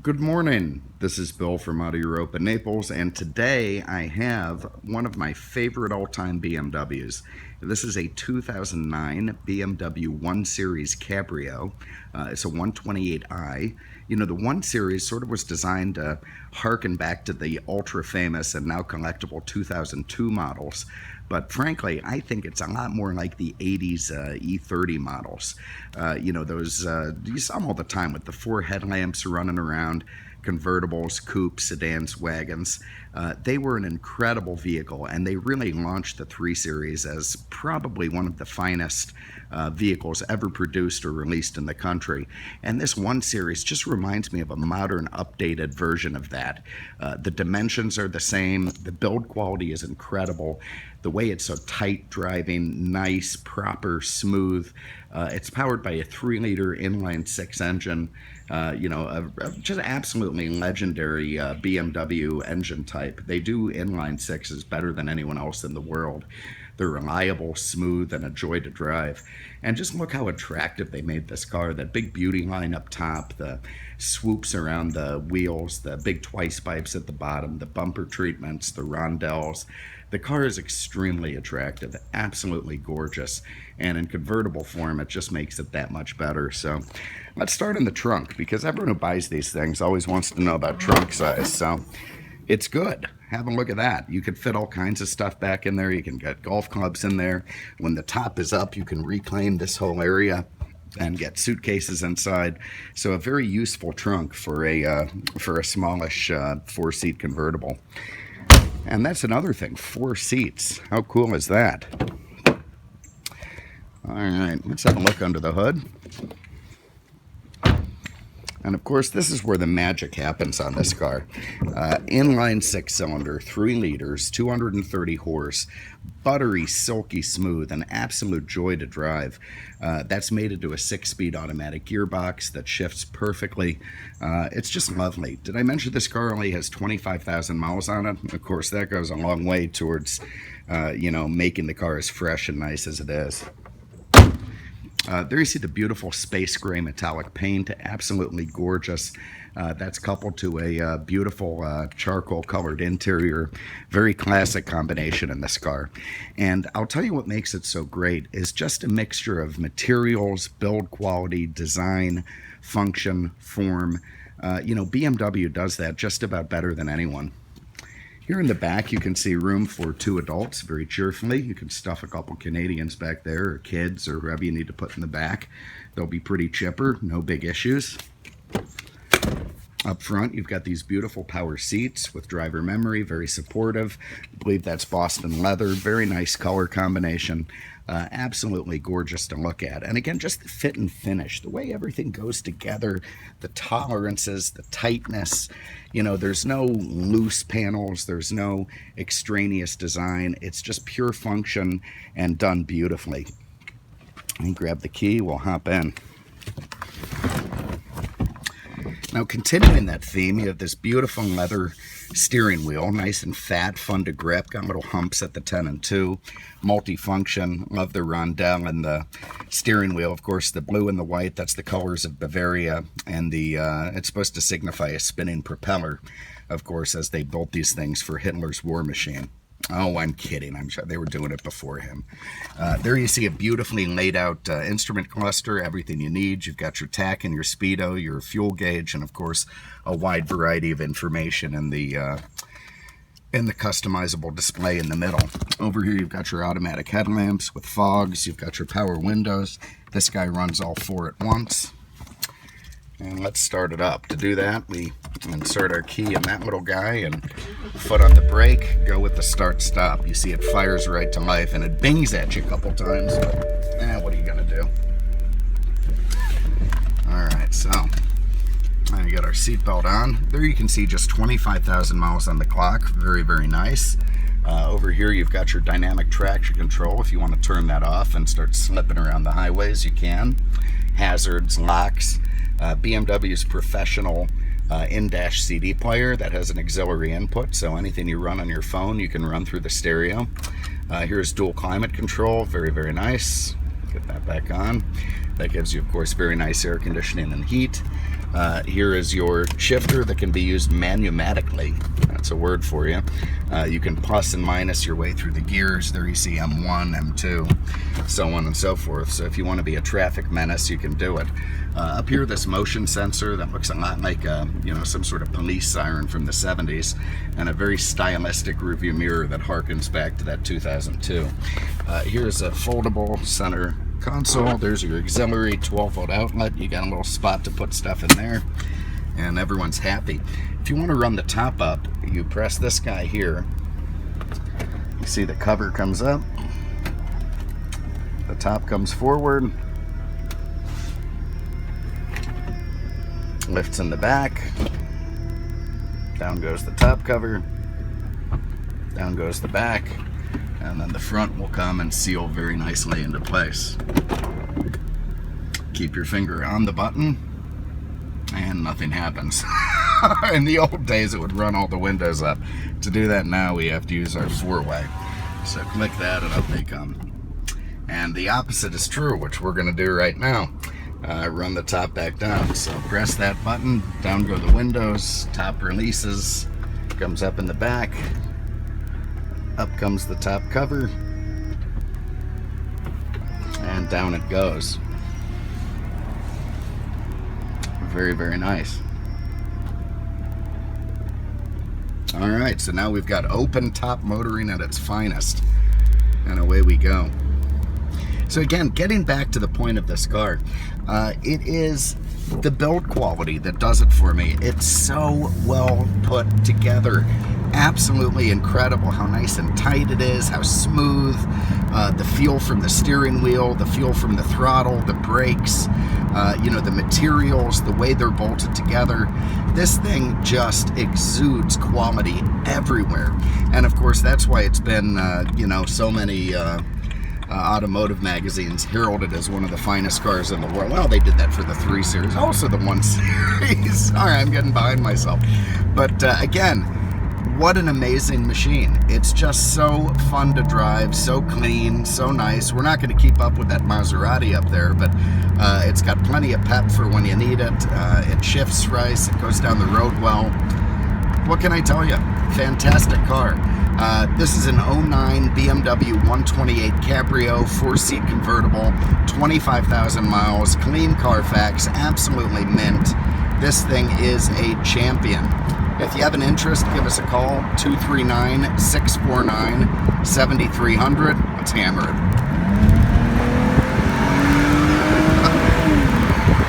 Good morning. This is Bill from out of Europa, Naples, and today I have one of my favorite all-time BMWs. This is a 2009 BMW 1 Series Cabrio. It's a 128i. You know, the 1 Series sort of was designed to harken back to the ultra-famous and now collectible 2002 models. But frankly, I think it's a lot more like the 80s E30 models. Those, you saw them all the time with the four headlamps running around, convertibles, coupes, sedans, wagons. They were an incredible vehicle, and they really launched the 3 Series as probably one of the finest vehicles ever produced or released in the country. And this 1 Series just reminds me of a modern, updated version of that. The dimensions are the same, the build quality is incredible. The way it's so tight driving, nice, proper, smooth. It's powered by a 3-liter inline-6 engine, just absolutely legendary BMW engine type. They do inline-6s better than anyone else in the world. They're reliable, smooth, and a joy to drive. And just look how attractive they made this car. That big beauty line up top, the swoops around the wheels, the big twice pipes at the bottom, the bumper treatments, the rondelles. The car is extremely attractive, absolutely gorgeous, and in convertible form, it just makes it that much better. So let's start in the trunk, because everyone who buys these things always wants to know about trunk size. So it's good. Have a look at that. You can fit all kinds of stuff back in there. You can get golf clubs in there. When the top is up, you can reclaim this whole area and get suitcases inside. So a very useful trunk for a smallish 4-seat convertible. And that's another thing, 4 seats. How cool is that? All right, let's have a look under the hood. And of course, this is where the magic happens on this car. Inline 6-cylinder, 3 liters, 230 horse, buttery, silky smooth, an absolute joy to drive. That's made into a 6-speed automatic gearbox that shifts perfectly. It's just lovely. Did I mention this car only has 25,000 miles on it? Of course, that goes a long way towards, making the car as fresh and nice as it is. There you see the beautiful space gray metallic paint, absolutely gorgeous. That's coupled to a beautiful charcoal colored interior. Very classic combination in this car. And I'll tell you what makes it so great is just a mixture of materials, build quality, design, function, form. BMW does that just about better than anyone. Here in the back, you can see room for 2 adults very cheerfully. You can stuff a couple Canadians back there, or kids, or whoever you need to put in the back. They'll be pretty chipper, no big issues. Up front, you've got these beautiful power seats with driver memory, very supportive. I believe that's Boston leather, very nice color combination. Absolutely gorgeous to look at. And again, just the fit and finish, the way everything goes together, the tolerances, the tightness. There's no loose panels, there's no extraneous design. It's just pure function and done beautifully. Let me grab the key, we'll hop in. Now, continuing that theme, you have this beautiful leather steering wheel, nice and fat, fun to grip, got little humps at the 10 and 2, multifunction, love the rondelle and the steering wheel. Of course, the blue and the white, that's the colors of Bavaria, and it's supposed to signify a spinning propeller, of course, as they built these things for Hitler's war machine. Oh, I'm kidding. I'm sure they were doing it before him. There you see a beautifully laid out instrument cluster, everything you need. You've got your tach and your speedo, your fuel gauge, and of course a wide variety of information in the customizable display in the middle. Over here you've got your automatic headlamps with fogs. You've got your power windows. This guy runs all 4 at once. And let's start it up. To do that, we insert our key in that little guy and foot on the brake, go with the start-stop. You see it fires right to life, and it bings at you a couple times, but what are you going to do? All right, so now you got our seatbelt on. There you can see just 25,000 miles on the clock. Very, very nice. Over here, you've got your dynamic traction control. If you want to turn that off and start slipping around the highways, you can. Hazards, locks. BMW's professional in-dash CD player that has an auxiliary input, so anything you run on your phone you can run through the stereo. Here's dual climate control, very, very nice. Get that back on. That gives you, of course, very nice air conditioning and heat. Here is your shifter that can be used manumatically. That's a word for you. You can plus and minus your way through the gears. There you see M1, M2, so on and so forth. So if you want to be a traffic menace, you can do it. Up here, this motion sensor that looks a lot like some sort of police siren from the 70s, and a very stylistic rearview mirror that harkens back to that 2002. Here's a foldable center console. There's your auxiliary 12-volt outlet. You got a little spot to put stuff in there, and everyone's happy. If you want to run the top up, you press this guy here. You see the cover comes up, the top comes forward, lifts in the back, down goes the top cover, down goes the back, and then the front will come and seal very nicely into place. Keep your finger on the button and nothing happens. In the old days it would run all the windows up. To do that now we have to use our four-way. So click that and up they come. And the opposite is true, which we're going to do right now. Run the top back down. So press that button, down go the windows, top releases, comes up in the back, up comes the top cover, and down it goes. Very, very nice. Alright, so now we've got open top motoring at its finest, and away we go. So again, getting back to the point of this car, it is the build quality that does it for me. It's so well put together. Absolutely incredible how nice and tight it is, how smooth, the feel from the steering wheel, the feel from the throttle, the brakes, the materials, the way they're bolted together. This thing just exudes quality everywhere. And of course, that's why it's been, so many automotive magazines heralded as one of the finest cars in the world. Well, they did that for the 3 Series, also the 1 Series. Sorry, I'm getting behind myself. But again, what an amazing machine. It's just so fun to drive, so clean, so nice. We're not going to keep up with that Maserati up there, but it's got plenty of pep for when you need it. It shifts right, it goes down the road well. What can I tell you? Fantastic car. This is an 09 BMW 128 Cabrio, 4-seat convertible, 25,000 miles, clean Carfax, absolutely mint. This thing is a champion. If you have an interest, give us a call, 239-649-7300. Let's hammer it.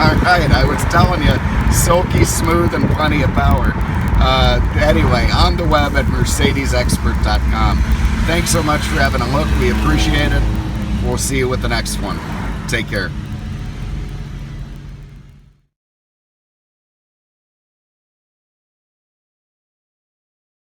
All right, I was telling you, silky smooth and plenty of power. Anyway, on the web at mercedesexpert.com. Thanks so much for having a look. We appreciate it. We'll see you with the next one. Take care.